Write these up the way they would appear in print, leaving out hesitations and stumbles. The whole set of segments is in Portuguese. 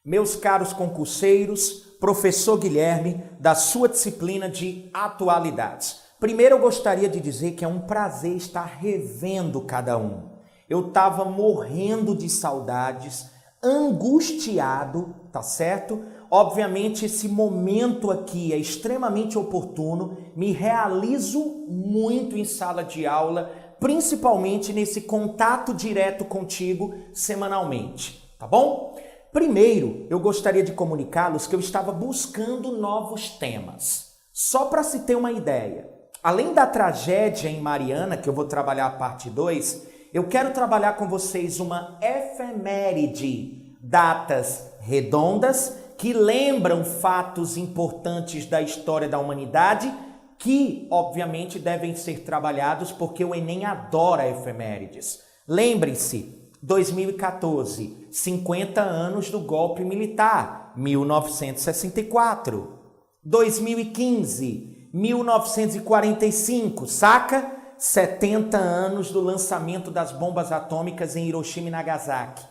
Meus caros concurseiros, professor Guilherme, da sua disciplina de atualidades. Primeiro eu gostaria de dizer que é um prazer estar revendo cada um. Eu estava morrendo de saudades, angustiado, tá certo? Obviamente esse momento aqui é extremamente oportuno, me realizo muito em sala de aula, principalmente nesse contato direto contigo semanalmente, tá bom? Primeiro, eu gostaria de comunicá-los que eu estava buscando novos temas. Só para se ter uma ideia, além da tragédia em Mariana, que eu vou trabalhar a parte 2, eu quero trabalhar com vocês uma efeméride, datas redondas que lembram fatos importantes da história da humanidade, que obviamente devem ser trabalhados porque o Enem adora efemérides. Lembrem-se, 2014, 50 anos do golpe militar, 1964. 2015, 1945, saca? 70 anos do lançamento das bombas atômicas em Hiroshima e Nagasaki.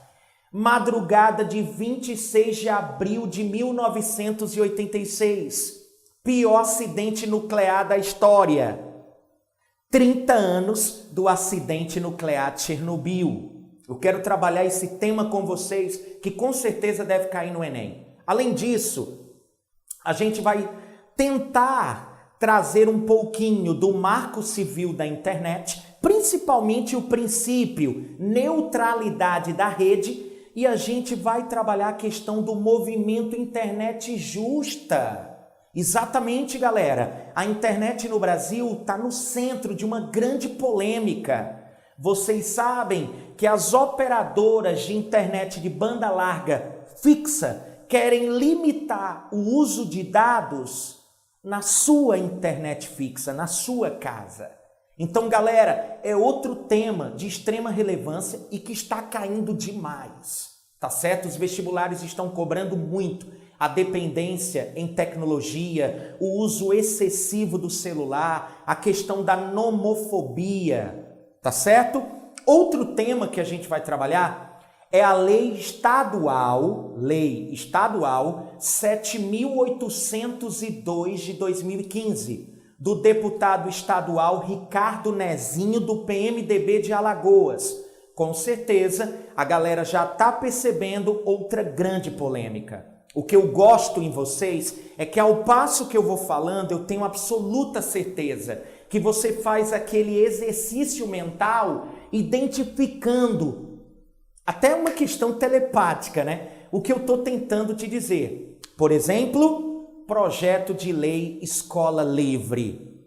Madrugada de 26 de abril de 1986, pior acidente nuclear da história. 30 anos do acidente nuclear de Chernobyl. Eu quero trabalhar esse tema com vocês, que com certeza deve cair no Enem. Além disso, a gente vai tentar trazer um pouquinho do marco civil da internet, principalmente o princípio neutralidade da rede, e a gente vai trabalhar a questão do movimento internet justa. Exatamente, galera. A internet no Brasil está no centro de uma grande polêmica. Vocês sabem que as operadoras de internet de banda larga fixa querem limitar o uso de dados na sua internet fixa, na sua casa. Então, galera, é outro tema de extrema relevância e que está caindo demais, tá certo? Os vestibulares estão cobrando muito a dependência em tecnologia, o uso excessivo do celular, a questão da nomofobia, tá certo? Outro tema que a gente vai trabalhar é a Lei Estadual 7.802 de 2015, do deputado estadual Ricardo Nezinho, do PMDB de Alagoas. Com certeza, a galera já está percebendo outra grande polêmica. O que eu gosto em vocês é que ao passo que eu vou falando, eu tenho absoluta certeza que você faz aquele exercício mental identificando até uma questão telepática, né? O que eu estou tentando te dizer. Por exemplo, projeto de lei Escola Livre.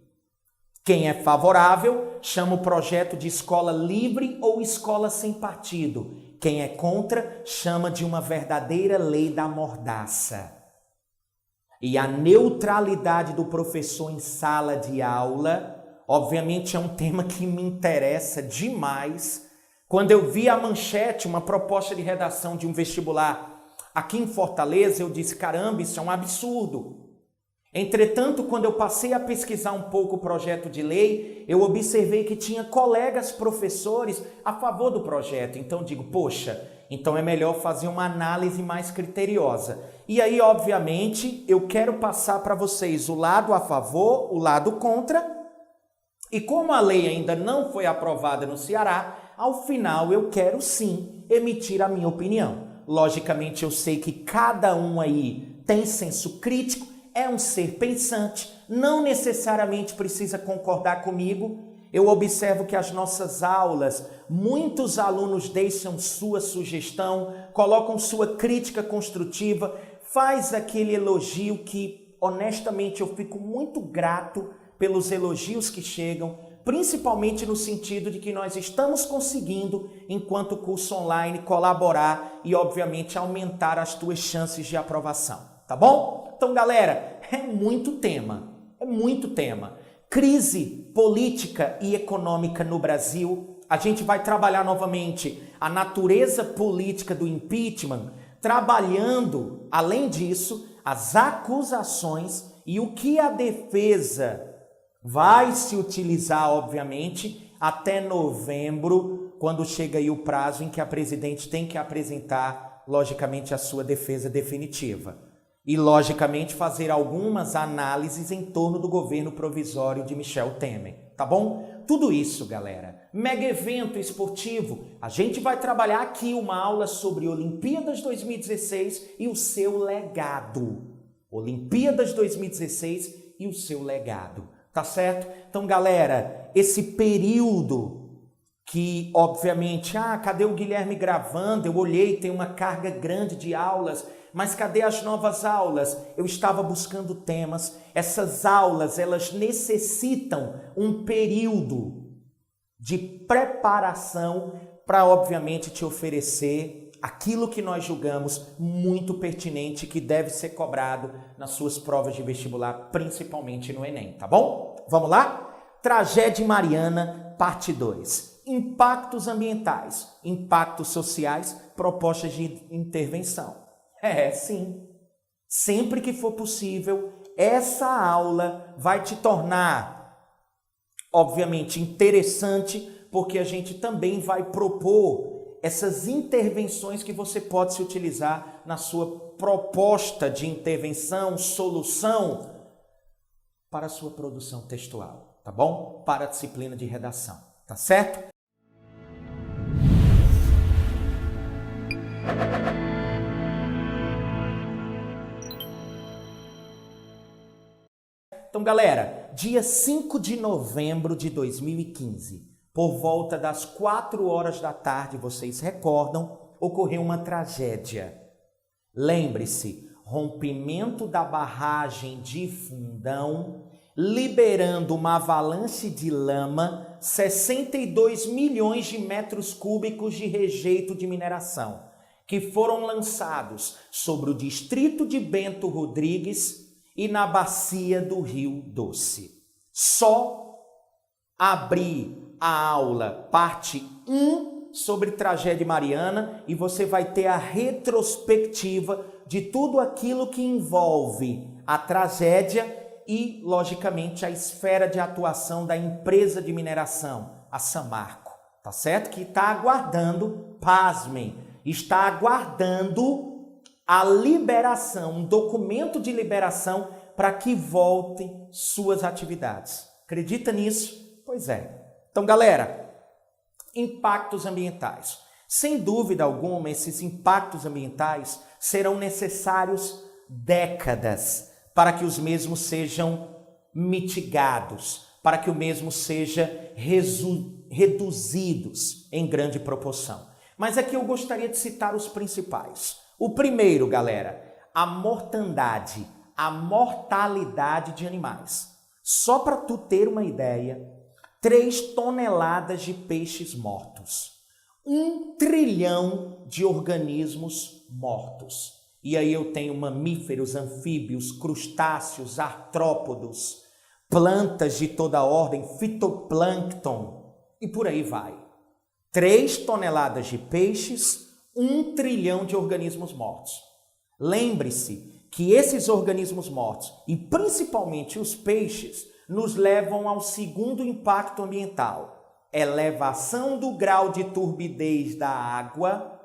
Quem é favorável chama o projeto de escola livre ou escola sem partido. Quem é contra chama de uma verdadeira lei da mordaça. E a neutralidade do professor em sala de aula, obviamente é um tema que me interessa demais. Quando eu vi a manchete, uma proposta de redação de um vestibular aqui em Fortaleza, eu disse, caramba, isso é um absurdo. Entretanto, quando eu passei a pesquisar um pouco o projeto de lei, eu observei que tinha colegas professores a favor do projeto. Então digo, poxa, então é melhor fazer uma análise mais criteriosa. E aí, obviamente, eu quero passar para vocês o lado a favor, o lado contra. E como a lei ainda não foi aprovada no Ceará, ao final eu quero sim emitir a minha opinião. Logicamente, eu sei que cada um aí tem senso crítico, é um ser pensante, não necessariamente precisa concordar comigo. Eu observo que as nossas aulas, muitos alunos deixam sua sugestão, colocam sua crítica construtiva, faz aquele elogio que, honestamente, eu fico muito grato pelos elogios que chegam, principalmente no sentido de que nós estamos conseguindo, enquanto curso online, colaborar e, obviamente, aumentar as tuas chances de aprovação, tá bom? Então, galera, é muito tema. Crise política e econômica no Brasil, A gente vai trabalhar novamente a natureza política do impeachment, trabalhando, além disso, as acusações e o que a defesa vai se utilizar, obviamente, até novembro, quando chega aí o prazo em que a presidente tem que apresentar, logicamente, a sua defesa definitiva. E, logicamente, fazer algumas análises em torno do governo provisório de Michel Temer, tá bom? Tudo isso, galera. Mega evento esportivo. A gente vai trabalhar aqui uma aula sobre Olimpíadas 2016 e o seu legado. Olimpíadas 2016 e o seu legado, tá certo? Então, galera, esse período que, obviamente, cadê o Guilherme gravando? Eu olhei, tem uma carga grande de aulas, mas cadê as novas aulas? Eu estava buscando temas. Essas aulas, elas necessitam um período de preparação para, obviamente, te oferecer aquilo que nós julgamos muito pertinente, que deve ser cobrado nas suas provas de vestibular, principalmente no Enem, tá bom? Vamos lá? Tragédia Mariana, parte 2. Impactos ambientais, impactos sociais, propostas de intervenção. Sim. Sempre que for possível, essa aula vai te tornar, obviamente, interessante, porque a gente também vai propor essas intervenções que você pode se utilizar na sua proposta de intervenção, solução para a sua produção textual, tá bom? Para a disciplina de redação, tá certo? Então, galera, dia 5 de novembro de 2015, por volta das 4 horas da tarde, vocês recordam, ocorreu uma tragédia. Lembre-se, rompimento da barragem de Fundão, liberando uma avalanche de lama, 62 milhões de metros cúbicos de rejeito de mineração, que foram lançados sobre o distrito de Bento Rodrigues e na bacia do Rio Doce. Só abrir a aula parte 1 sobre tragédia Mariana e você vai ter a retrospectiva de tudo aquilo que envolve a tragédia e, logicamente, a esfera de atuação da empresa de mineração, a Samarco, tá certo? Que está aguardando, pasmem, está aguardando a liberação, um documento de liberação para que voltem suas atividades. Acredita nisso? Pois é. Então, galera, impactos ambientais. Sem dúvida alguma, esses impactos ambientais serão necessários décadas para que os mesmos sejam mitigados, para que o mesmo seja reduzidos em grande proporção. Mas aqui eu gostaria de citar os principais. O primeiro, galera, a mortandade, a mortalidade de animais. Só para tu ter uma ideia, 3 toneladas de peixes mortos, 1 trilhão de organismos mortos. E aí eu tenho mamíferos, anfíbios, crustáceos, artrópodos, plantas de toda ordem, fitoplâncton e por aí vai. 3 toneladas de peixes, 1 trilhão de organismos mortos. Lembre-se que esses organismos mortos, e principalmente os peixes, nos levam ao segundo impacto ambiental: elevação do grau de turbidez da água,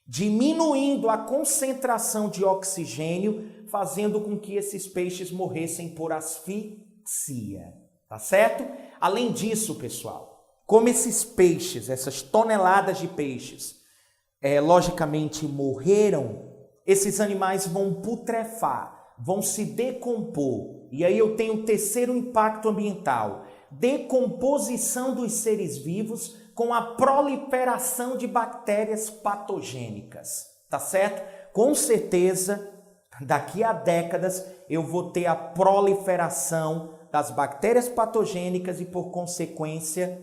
diminuindo a concentração de oxigênio, fazendo com que esses peixes morressem por asfixia. Tá certo? Além disso, pessoal, como esses peixes, essas toneladas de peixes, logicamente morreram, esses animais vão putrefar, vão se decompor. E aí eu tenho o terceiro impacto ambiental: decomposição dos seres vivos com a proliferação de bactérias patogênicas. Tá certo? Com certeza, daqui a décadas, eu vou ter a proliferação das bactérias patogênicas e, por consequência,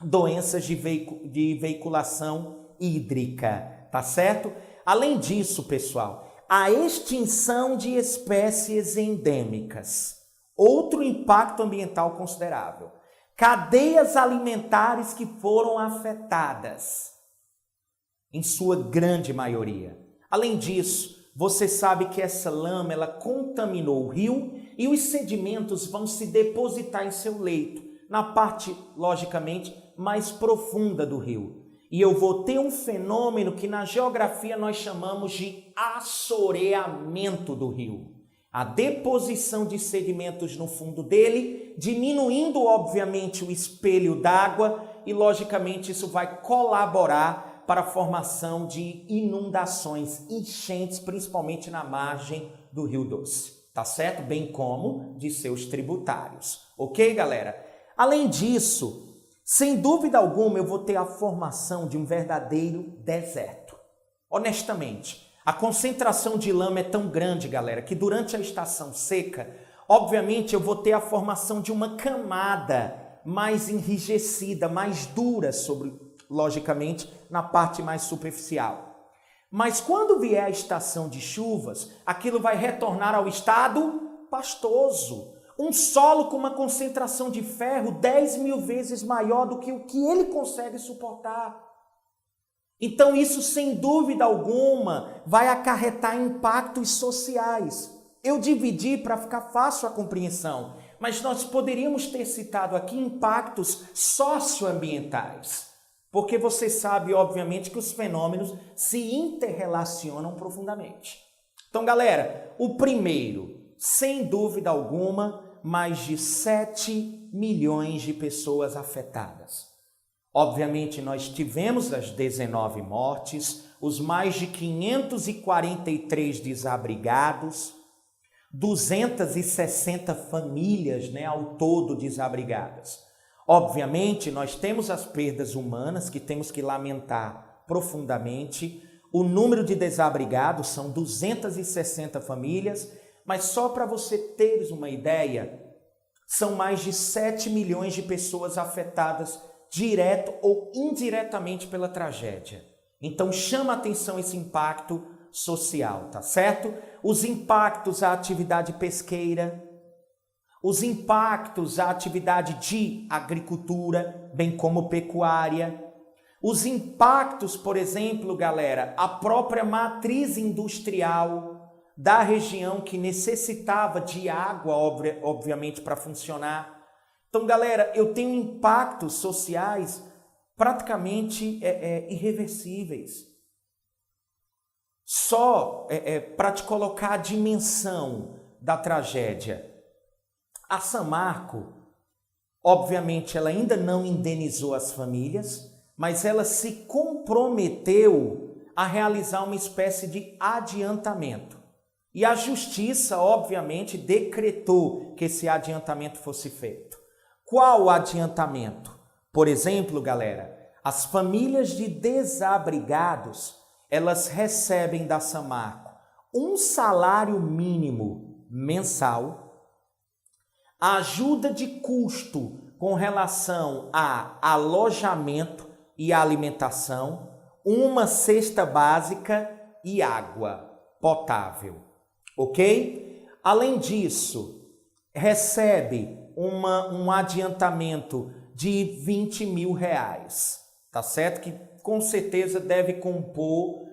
doenças de veiculação hídrica, tá certo? Além disso, pessoal, a extinção de espécies endêmicas. Outro impacto ambiental considerável. cadeias alimentares que foram afetadas, em sua grande maioria. Além disso, você sabe que essa lama ela contaminou o rio e os sedimentos vão se depositar em seu leito, na parte, logicamente, mais profunda do rio. E eu vou ter um fenômeno que na geografia nós chamamos de assoreamento do rio. A deposição de sedimentos no fundo dele, diminuindo, obviamente, o espelho d'água e, logicamente, isso vai colaborar para a formação de inundações, enchentes, principalmente na margem do Rio Doce, tá certo? Bem como de seus tributários. Ok, galera? Além disso, sem dúvida alguma, eu vou ter a formação de um verdadeiro deserto. Honestamente, a concentração de lama é tão grande, galera, que durante a estação seca, obviamente, eu vou ter a formação de uma camada mais enrijecida, mais dura sobre, logicamente, na parte mais superficial. Mas quando vier a estação de chuvas, aquilo vai retornar ao estado pastoso. Um solo com uma concentração de ferro 10.000 vezes maior do que o que ele consegue suportar. Então isso, sem dúvida alguma, vai acarretar impactos sociais. Eu dividi para ficar fácil a compreensão, mas nós poderíamos ter citado aqui impactos socioambientais, porque você sabe, obviamente, que os fenômenos se interrelacionam profundamente. Então, galera, o primeiro, sem dúvida alguma, mais de 7 milhões de pessoas afetadas. Obviamente, nós tivemos as 19 mortes, os mais de 543 desabrigados, 260 famílias, ao todo desabrigadas. Obviamente, nós temos as perdas humanas que temos que lamentar profundamente. O número de desabrigados são 260 famílias, mas só para você teres uma ideia, são mais de 7 milhões de pessoas afetadas direto ou indiretamente pela tragédia. Então chama a atenção esse impacto social, tá certo? Os impactos à atividade pesqueira, os impactos à atividade de agricultura, bem como pecuária, os impactos, por exemplo, galera, a própria matriz industrial da região que necessitava de água, obviamente, para funcionar. Então, galera, eu tenho impactos sociais praticamente irreversíveis. Só para te colocar a dimensão da tragédia. A Samarco, obviamente, ela ainda não indenizou as famílias, mas ela se comprometeu a realizar uma espécie de adiantamento. E a justiça, obviamente, decretou que esse adiantamento fosse feito. Qual adiantamento? Por exemplo, galera, as famílias de desabrigados, elas recebem da Samarco um salário mínimo mensal, ajuda de custo com relação a alojamento e alimentação, uma cesta básica e água potável. Ok? Além disso, recebe um adiantamento de 20 mil reais, tá certo? Que com certeza deve compor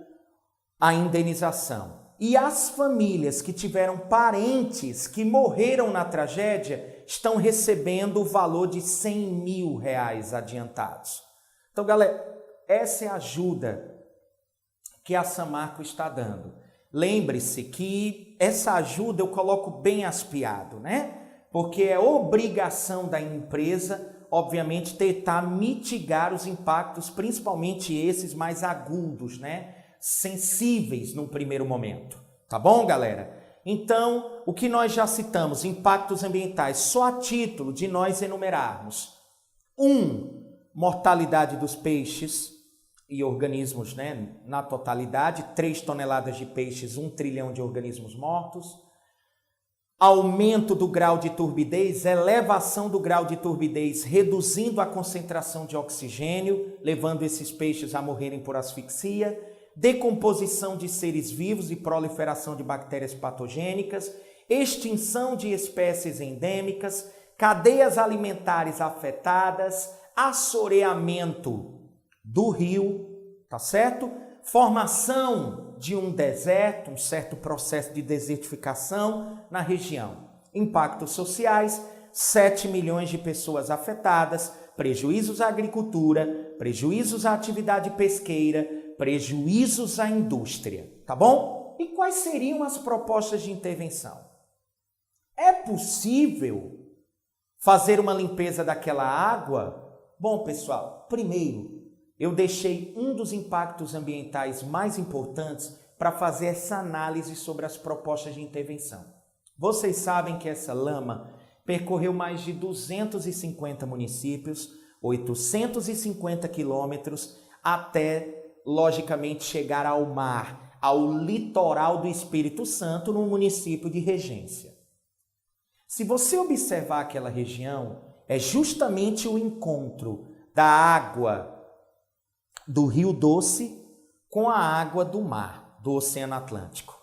a indenização. E as famílias que tiveram parentes que morreram na tragédia estão recebendo o valor de 100 mil reais adiantados. Então, galera, essa é a ajuda que a Samarco está dando. Lembre-se que essa ajuda eu coloco bem aspiado, Porque é obrigação da empresa, obviamente, tentar mitigar os impactos, principalmente esses mais agudos, Sensíveis no primeiro momento. Tá bom, galera? Então, o que nós já citamos, impactos ambientais, só a título de nós enumerarmos. 1, mortalidade dos peixes e organismos, na totalidade, 3 toneladas de peixes, 1 trilhão de organismos mortos. Aumento do grau de turbidez, elevação do grau de turbidez, reduzindo a concentração de oxigênio, levando esses peixes a morrerem por asfixia. Decomposição de seres vivos e proliferação de bactérias patogênicas. Extinção de espécies endêmicas. cadeias alimentares afetadas, assoreamento do rio, tá certo? Formação de um deserto, um certo processo de desertificação na região. Impactos sociais, 7 milhões de pessoas afetadas, prejuízos à agricultura, prejuízos à atividade pesqueira, prejuízos à indústria, tá bom? E quais seriam as propostas de intervenção? É possível fazer uma limpeza daquela água? Bom, pessoal, primeiro, eu deixei um dos impactos ambientais mais importantes para fazer essa análise sobre as propostas de intervenção. Vocês sabem que essa lama percorreu mais de 250 municípios, 850 quilômetros, até, logicamente, chegar ao mar, ao litoral do Espírito Santo, no município de Regência. Se você observar aquela região, é justamente o encontro da água do Rio Doce com a água do mar, do Oceano Atlântico.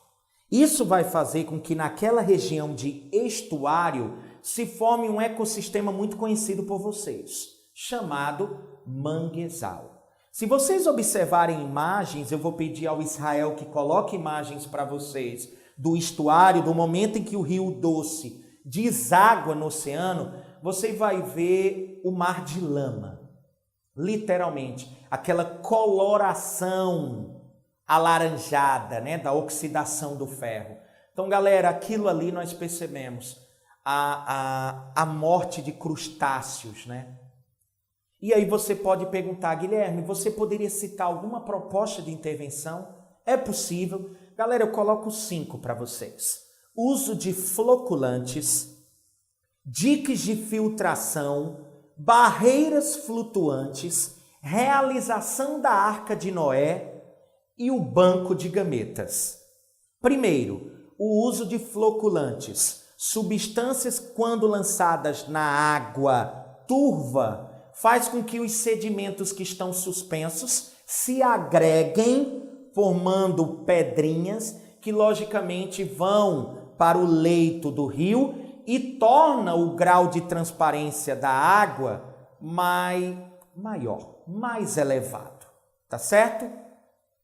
Isso vai fazer com que naquela região de estuário se forme um ecossistema muito conhecido por vocês, chamado manguezal. Se vocês observarem imagens, eu vou pedir ao Israel que coloque imagens para vocês do estuário, do momento em que o Rio Doce deságua no oceano, você vai ver o mar de lama. Literalmente, aquela coloração alaranjada, né, da oxidação do ferro. Então, galera, aquilo ali nós percebemos a morte de crustáceos, né? E aí você pode perguntar, Guilherme, você poderia citar alguma proposta de intervenção? É possível. Galera, eu coloco 5 para vocês. Uso de floculantes, diques de filtração, barreiras flutuantes, realização da Arca de Noé e o banco de gametas. Primeiro, o uso de floculantes, substâncias quando lançadas na água turva, faz com que os sedimentos que estão suspensos se agreguem, formando pedrinhas que logicamente vão para o leito do rio e torna o grau de transparência da água maior, mais elevado, tá certo?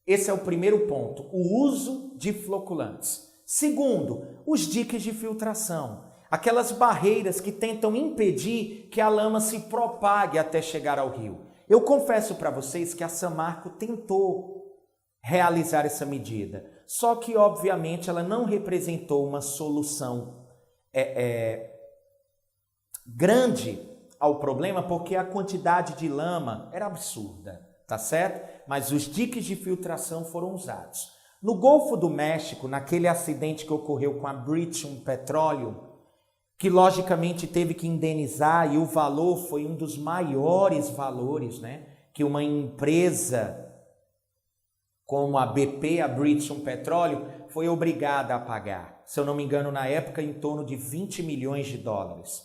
Esse é o primeiro ponto, o uso de floculantes. Segundo, os diques de filtração, aquelas barreiras que tentam impedir que a lama se propague até chegar ao rio. Eu confesso para vocês que a Samarco tentou realizar essa medida, só que obviamente ela não representou uma solução grande ao problema, porque a quantidade de lama era absurda, tá certo? Mas os diques de filtração foram usados. No Golfo do México, naquele acidente que ocorreu com a British Petroleum, que logicamente teve que indenizar, e o valor foi um dos maiores valores, né, que uma empresa como a BP, a British Petroleum, foi obrigada a pagar. Se eu não me engano, na época, em torno de 20 milhões de dólares.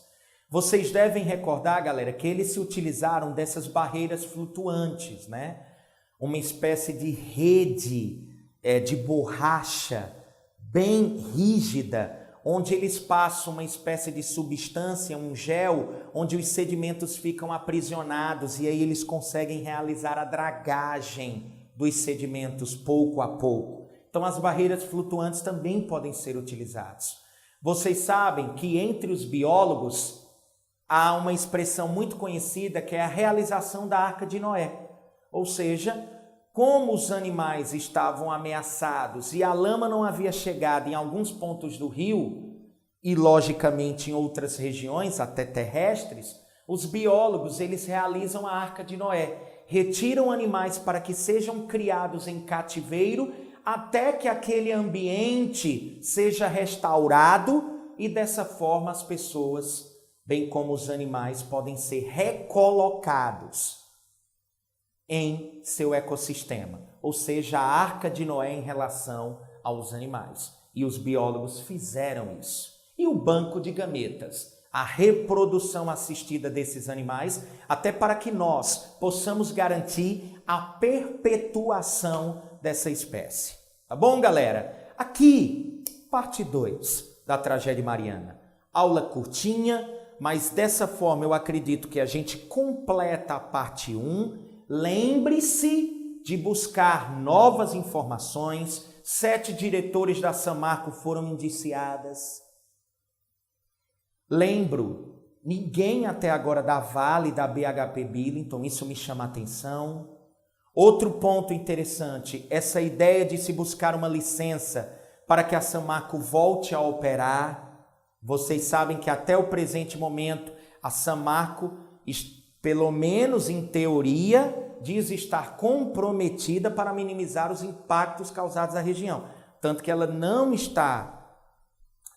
Vocês devem recordar, galera, que eles se utilizaram dessas barreiras flutuantes, né? Uma espécie de rede de borracha bem rígida, onde eles passam uma espécie de substância, um gel, onde os sedimentos ficam aprisionados e aí eles conseguem realizar a dragagem dos sedimentos pouco a pouco. Então as barreiras flutuantes também podem ser utilizadas. Vocês sabem que entre os biólogos há uma expressão muito conhecida que é a realização da Arca de Noé. Ou seja, como os animais estavam ameaçados e a lama não havia chegado em alguns pontos do rio e logicamente em outras regiões, até terrestres, os biólogos eles realizam a Arca de Noé, retiram animais para que sejam criados em cativeiro até que aquele ambiente seja restaurado e dessa forma as pessoas, bem como os animais, podem ser recolocados em seu ecossistema, ou seja, a Arca de Noé em relação aos animais. E os biólogos fizeram isso. E o banco de gametas, a reprodução assistida desses animais, até para que nós possamos garantir a perpetuação dessa espécie. Tá bom, galera? Aqui, parte 2 da tragédia Mariana. Aula curtinha, mas dessa forma eu acredito que a gente completa a parte 1. Lembre-se de buscar novas informações. 7 diretores da Samarco foram indiciadas. Lembro, ninguém até agora da Vale, da BHP Billiton, isso me chama a atenção. Outro ponto interessante, essa ideia de se buscar uma licença para que a Samarco volte a operar. Vocês sabem que até o presente momento a Samarco, pelo menos em teoria, diz estar comprometida para minimizar os impactos causados à região. Tanto que ela não está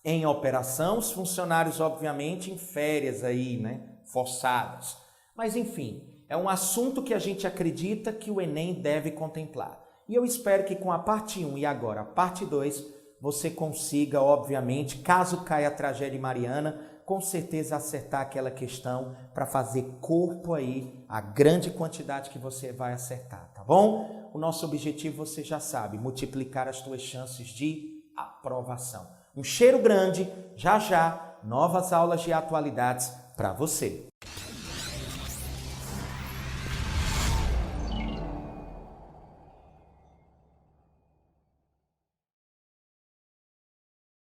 em operação, os funcionários obviamente em férias aí, né, forçadas. Mas enfim, é um assunto que a gente acredita que o Enem deve contemplar. E eu espero que com a parte 1 e agora a parte 2, você consiga, obviamente, caso caia a tragédia Mariana, com certeza acertar aquela questão para fazer corpo aí a grande quantidade que você vai acertar, tá bom? O nosso objetivo, você já sabe, multiplicar as tuas chances de aprovação. Um cheiro grande, já já, novas aulas de atualidades para você.